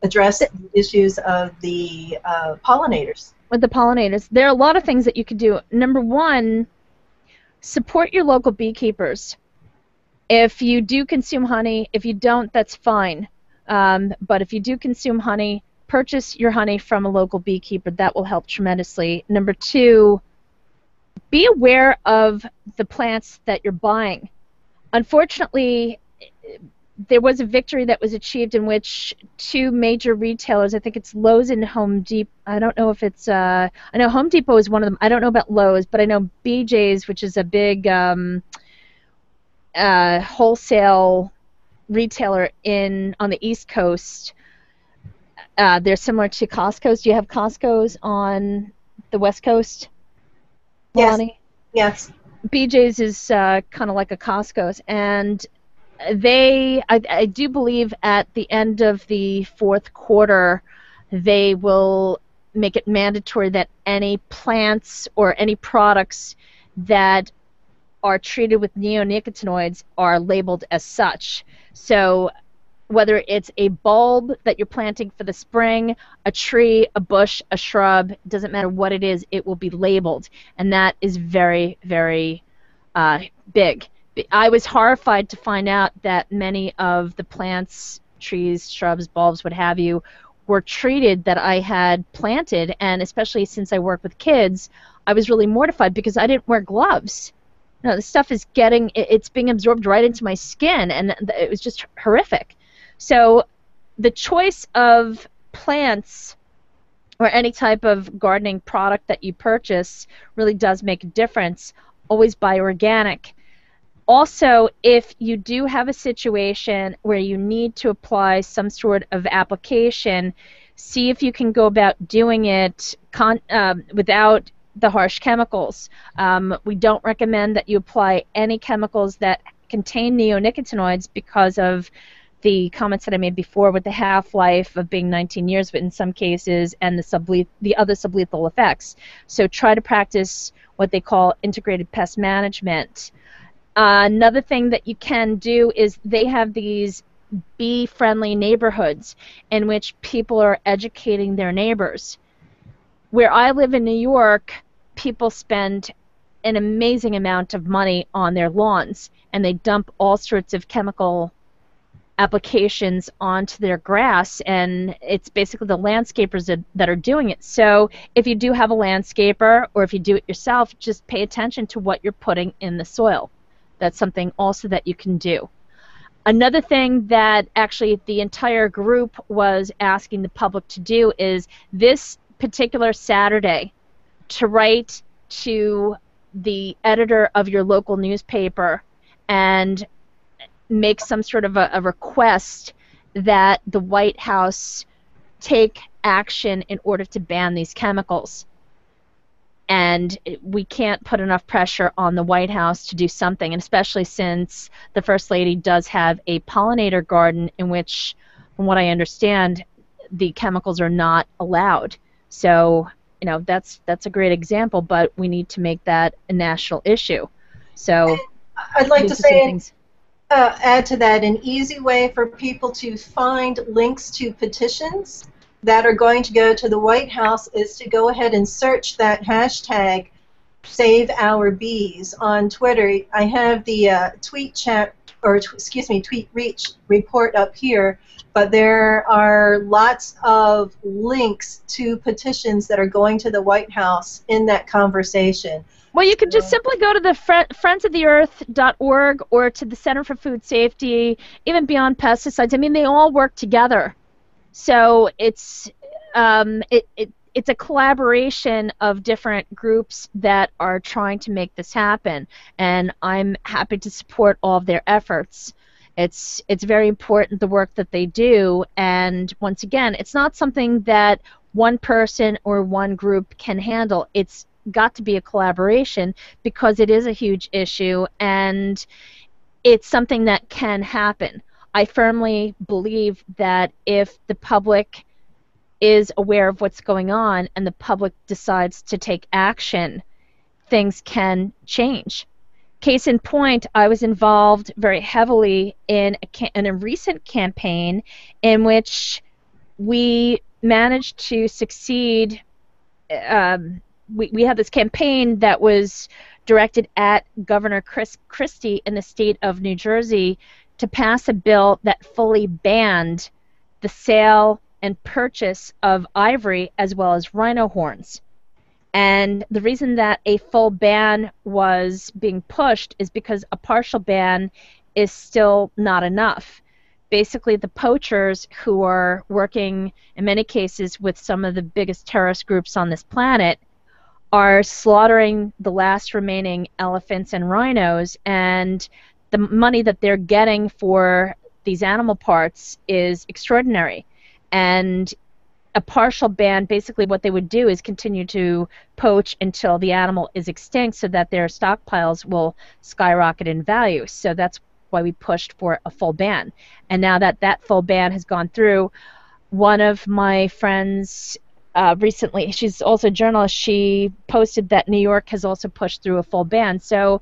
address the issues of the pollinators? With the pollinators, there are a lot of things that you could do. Number one, support your local beekeepers. If you do consume honey, if you don't, that's fine. But if you do consume honey, purchase your honey from a local beekeeper. That will help tremendously. Number two, be aware of the plants that you're buying. Unfortunately, there was a victory that was achieved in which two major retailers, I think it's Lowe's and Home Depot, I don't know if it's, I know Home Depot is one of them. I don't know about Lowe's, but I know BJ's, which is a big wholesale retailer on the East Coast. They're similar to Costco's. Do you have Costco's on the West Coast, Melanie? Yes. BJ's is kind of like a Costco's, and I do believe at the end of the fourth quarter, they will make it mandatory that any plants or any products that are treated with neonicotinoids are labeled as such. So whether it's a bulb that you're planting for the spring, a tree, a bush, a shrub, doesn't matter what it is, it will be labeled. And that is very, very big. I was horrified to find out that many of the plants, trees, shrubs, bulbs, what have you, were treated that I had planted, and especially since I work with kids, I was really mortified because I didn't wear gloves. You know, the stuff is it's being absorbed right into my skin, and it was just horrific. So the choice of plants or any type of gardening product that you purchase really does make a difference. Always buy organic. Also, if you do have a situation where you need to apply some sort of application, see if you can go about doing it without the harsh chemicals. We don't recommend that you apply any chemicals that contain neonicotinoids because of the comments that I made before with the half-life of being 19 years, but in some cases, and the other sublethal effects. So try to practice what they call integrated pest management. Another thing that you can do is they have these bee-friendly neighborhoods in which people are educating their neighbors. Where I live in New York, people spend an amazing amount of money on their lawns, and they dump all sorts of chemical applications onto their grass, and it's basically the landscapers that are doing it. So if you do have a landscaper, or if you do it yourself, just pay attention to what you're putting in the soil. That's something also that you can do. Another thing that actually the entire group was asking the public to do is this particular Saturday to write to the editor of your local newspaper and make some sort of a request that the White House take action in order to ban these chemicals. And we can't put enough pressure on the White House to do something, and especially since the First Lady does have a pollinator garden in which, from what I understand, the chemicals are not allowed. So, you know, that's a great example, but we need to make that a national issue. So I'd like to say, add to that, an easy way for people to find links to petitions that are going to go to the White House is to go ahead and search that hashtag Save Our Bees on Twitter. I have the tweet reach report up here, but there are lots of links to petitions that are going to the White House in that conversation. Well, you could just simply go to the friendsoftheearth.org or to the Center for Food Safety, even Beyond Pesticides. I mean, they all work together. So it's it's a collaboration of different groups that are trying to make this happen, and I'm happy to support all of their efforts. It's very important, the work that they do, and once again, it's not something that one person or one group can handle. It's got to be a collaboration because it is a huge issue, and it's something that can happen. I firmly believe that if the public is aware of what's going on and the public decides to take action, things can change. Case in point, I was involved very heavily in a recent campaign in which we managed to succeed. We had this campaign that was directed at Governor Chris Christie in the state of New Jersey to pass a bill that fully banned the sale and purchase of ivory as well as rhino horns. And the reason that a full ban was being pushed is because a partial ban is still not enough. Basically, the poachers who are working, in many cases, with some of the biggest terrorist groups on this planet are slaughtering the last remaining elephants and rhinos, and the money that they're getting for these animal parts is extraordinary. And a partial ban, basically what they would do is continue to poach until the animal is extinct so that their stockpiles will skyrocket in value. So that's why we pushed for a full ban. And now that that full ban has gone through, one of my friends recently, she's also a journalist, she posted that New York has also pushed through a full ban. So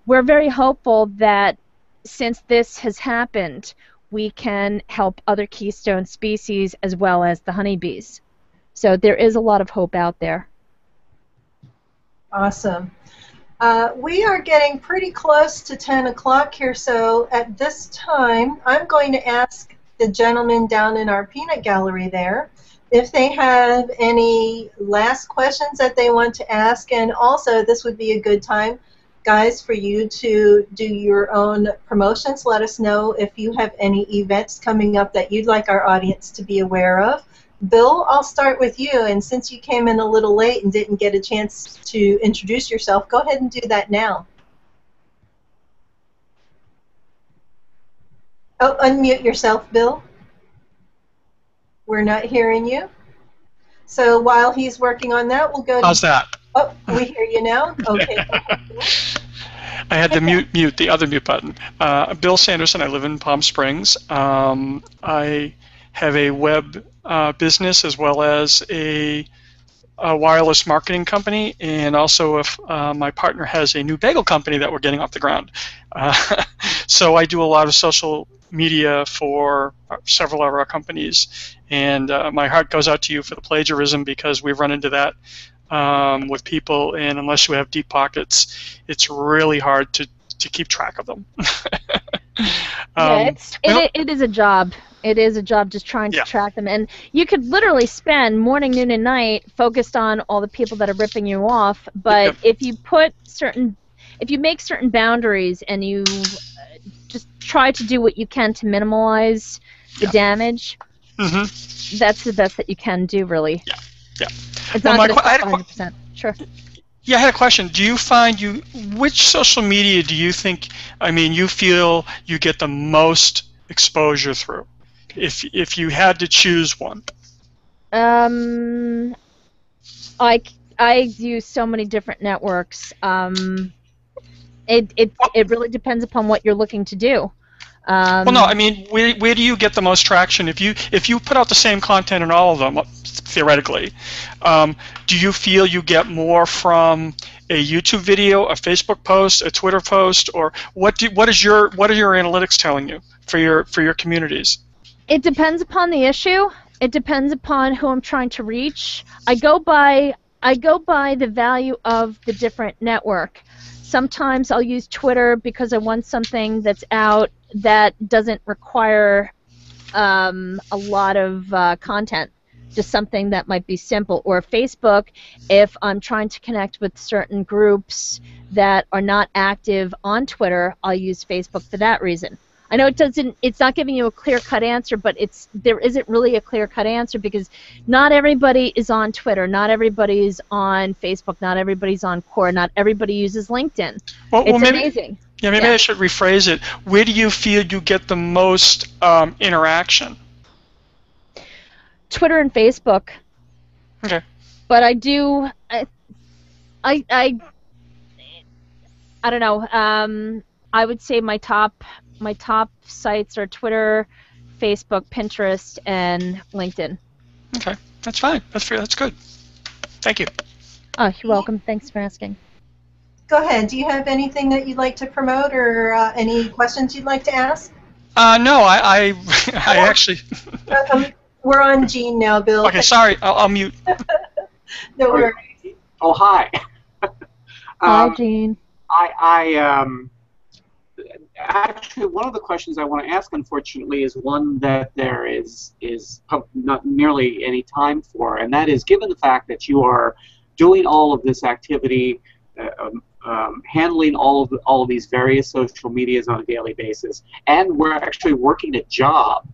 we're very hopeful that since this has happened, we can help other keystone species as well as the honeybees. So there is a lot of hope out there. Awesome. We are getting pretty close to 10 o'clock here, so at this time I'm going to ask the gentleman down in our peanut gallery there if they have any last questions that they want to ask, and also this would be a good time, guys, for you to do your own promotions. Let us know if you have any events coming up that you'd like our audience to be aware of. Bill, I'll start with you, and since you came in a little late and didn't get a chance to introduce yourself, go ahead and do that now. Oh, unmute yourself, Bill. We're not hearing you. So while he's working on that, we'll go to... How's that? Oh, we hear you now? Okay. I had to mute the other mute button. Bill Sanderson, I live in Palm Springs. I have a web business as well as a wireless marketing company, and also if my partner has a new bagel company that we're getting off the ground. So I do a lot of social media for several of our companies, and my heart goes out to you for the plagiarism, because we've run into that with people, and unless you have deep pockets, it's really hard to keep track of them. Yeah, it is a job. It is a job just trying to track them, and you could literally spend morning, noon, and night focused on all the people that are ripping you off. But if you make certain boundaries and you just try to do what you can to minimize the damage, that's the best that you can do, really. Yeah. It's not going to 100%. Sure. Yeah, I had a question. Do you find which social media do you think, you feel you get the most exposure through, if you had to choose one? I use so many different networks. It really depends upon what you're looking to do. Well, no, where do you get the most traction? If you put out the same content in all of them, theoretically, do you feel you get more from a YouTube video, a Facebook post, a Twitter post, or what are your analytics telling you for your communities? It depends upon the issue. It depends upon who I'm trying to reach. I go by the value of the different network. Sometimes I'll use Twitter because I want something that's out that doesn't require a lot of content, just something that might be simple. Or Facebook, if I'm trying to connect with certain groups that are not active on Twitter, I'll use Facebook for that reason. I know it's not giving you a clear-cut answer, but there isn't really a clear-cut answer, because not everybody is on Twitter, not everybody is on Facebook, not everybody's on Core, not everybody uses LinkedIn. It's amazing. Yeah, maybe I should rephrase it. Where do you feel you get the most interaction? Twitter and Facebook. Okay. But I don't know. I would say my top sites are Twitter, Facebook, Pinterest, and LinkedIn. Okay, that's fine. That's good. Thank you. Oh, you're welcome. Thanks for asking. Go ahead. Do you have anything that you'd like to promote or any questions you'd like to ask? No, I actually. We're on Gene now, Bill. Okay, sorry. I'll mute. No worries. Oh, hi. Hi, Gene. Actually, one of the questions I want to ask, unfortunately, is one that there is not nearly any time for, and that is, given the fact that you are doing all of this activity, handling all of these various social medias on a daily basis, and we're actually working a job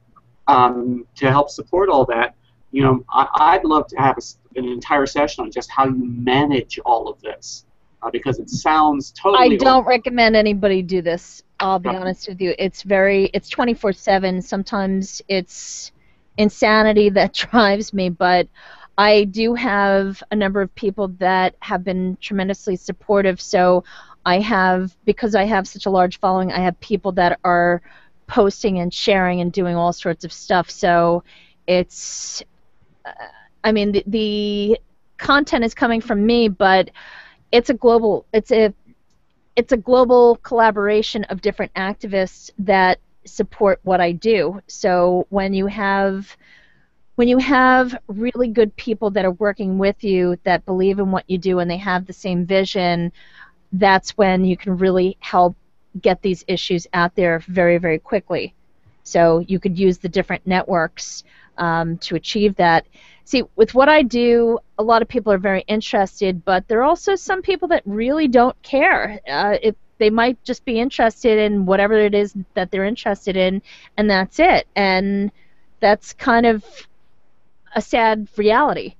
to help support all that. You know, I'd love to have an entire session on just how you manage all of this, because it sounds totally. I don't recommend anybody do this. I'll be honest with you. It's 24/7. Sometimes it's insanity that drives me, but I do have a number of people that have been tremendously supportive. So because I have such a large following, I have people that are posting and sharing and doing all sorts of stuff. So it's, I mean, the content is coming from me, but it's a global collaboration of different activists that support what I do. So when you have really good people that are working with you that believe in what you do and they have the same vision, that's when you can really help get these issues out there very, very quickly. So you could use the different networks to achieve that. See, with what I do, a lot of people are very interested, but there are also some people that really don't care. They might just be interested in whatever it is that they're interested in, and that's it. And that's kind of a sad reality.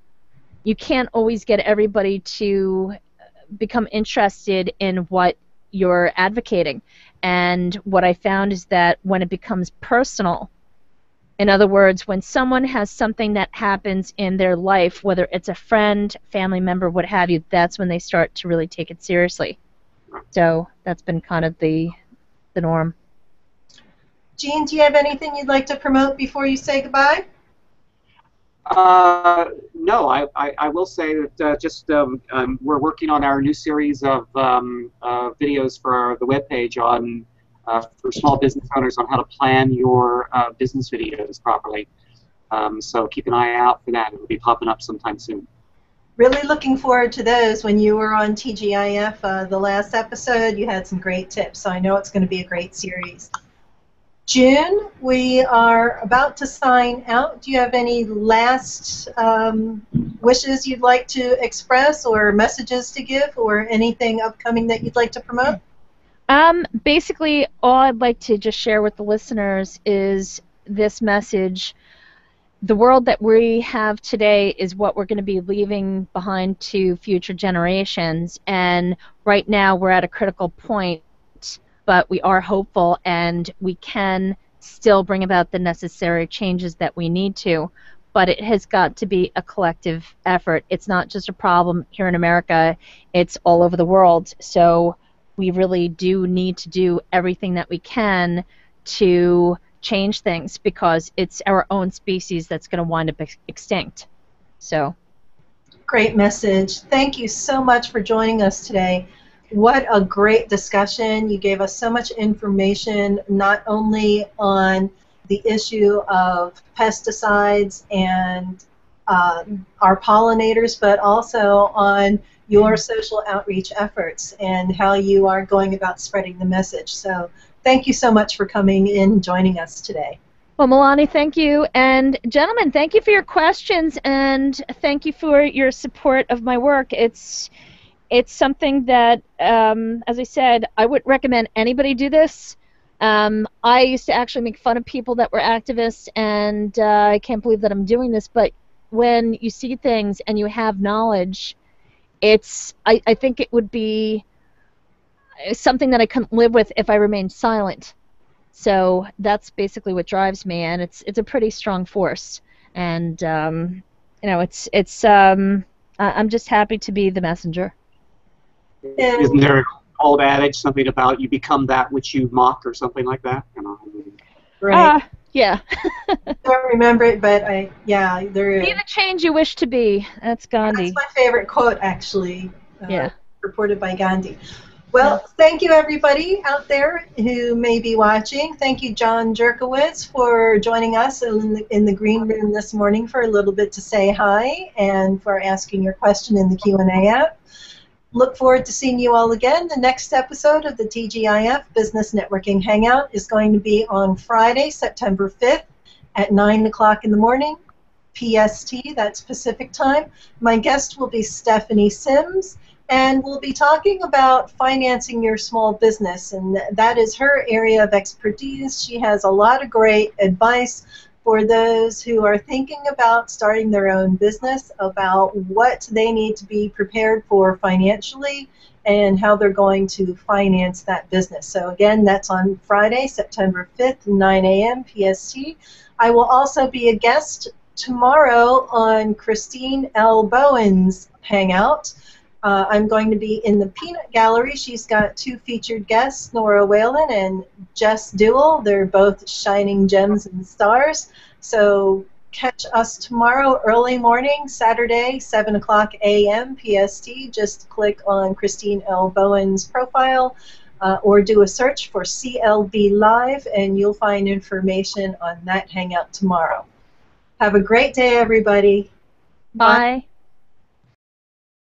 You can't always get everybody to become interested in what you're advocating. And what I found is that when it becomes personal, in other words, when someone has something that happens in their life, whether it's a friend, family member, what have you, that's when they start to really take it seriously. So that's been kind of the norm. Gene, do you have anything you'd like to promote before you say goodbye? No, I will say that we're working on our new series of videos for the webpage on for small business owners on how to plan your business videos properly. So keep an eye out for that. It'll be popping up sometime soon. Really looking forward to those. When you were on TGIF, the last episode, you had some great tips, so I know it's going to be a great series. June, we are about to sign out. Do you have any last wishes you'd like to express or messages to give or anything upcoming that you'd like to promote? Basically, all I'd like to just share with the listeners is this message. The world that we have today is what we're going to be leaving behind to future generations, and right now we're at a critical point, but we are hopeful and we can still bring about the necessary changes that we need to, but it has got to be a collective effort. It's not just a problem here in America, it's all over the world, so we really do need to do everything that we can to change things, because it's our own species that's going to wind up extinct. So, great message. Thank you so much for joining us today. What a great discussion. You gave us so much information, not only on the issue of pesticides and our pollinators, but also on your social outreach efforts and how you are going about spreading the message. So thank you so much for coming in and joining us today. Well, Milani, thank you. And gentlemen, thank you for your questions, and thank you for your support of my work. It's something that, as I said, I would recommend anybody do this. I used to actually make fun of people that were activists, and I can't believe that I'm doing this, but when you see things and you have knowledge, I think it would be something that I couldn't live with if I remained silent. So that's basically what drives me, and it's a pretty strong force. And I'm just happy to be the messenger. Isn't there an old adage, something about you become that which you mock, or something like that? Right. Yeah. I don't remember it, but there is. Be the change you wish to be. That's Gandhi. That's my favorite quote, actually. Yeah. reported by Gandhi. Well, thank you everybody out there who may be watching. Thank you, John Jerkowitz, for joining us in the green room this morning for a little bit to say hi and for asking your question in the Q&A app. Look forward to seeing you all again. The next episode of the TGIF Business Networking Hangout is going to be on Friday, September 5th at 9 o'clock in the morning, PST, that's Pacific time. My guest will be Stephanie Sims, and we'll be talking about financing your small business, and that is her area of expertise. She has a lot of great advice for those who are thinking about starting their own business, about what they need to be prepared for financially and how they're going to finance that business. So again, that's on Friday, September 5th, 9 a.m. PST. I will also be a guest tomorrow on Christine L. Bowen's Hangout. I'm going to be in the Peanut Gallery. She's got two featured guests, Nora Whalen and Jess Dewell. They're both shining gems and stars. So catch us tomorrow early morning, Saturday, 7 o'clock a.m. PST. Just click on Christine L. Bowen's profile or do a search for CLB Live, and you'll find information on that Hangout tomorrow. Have a great day, everybody. Bye.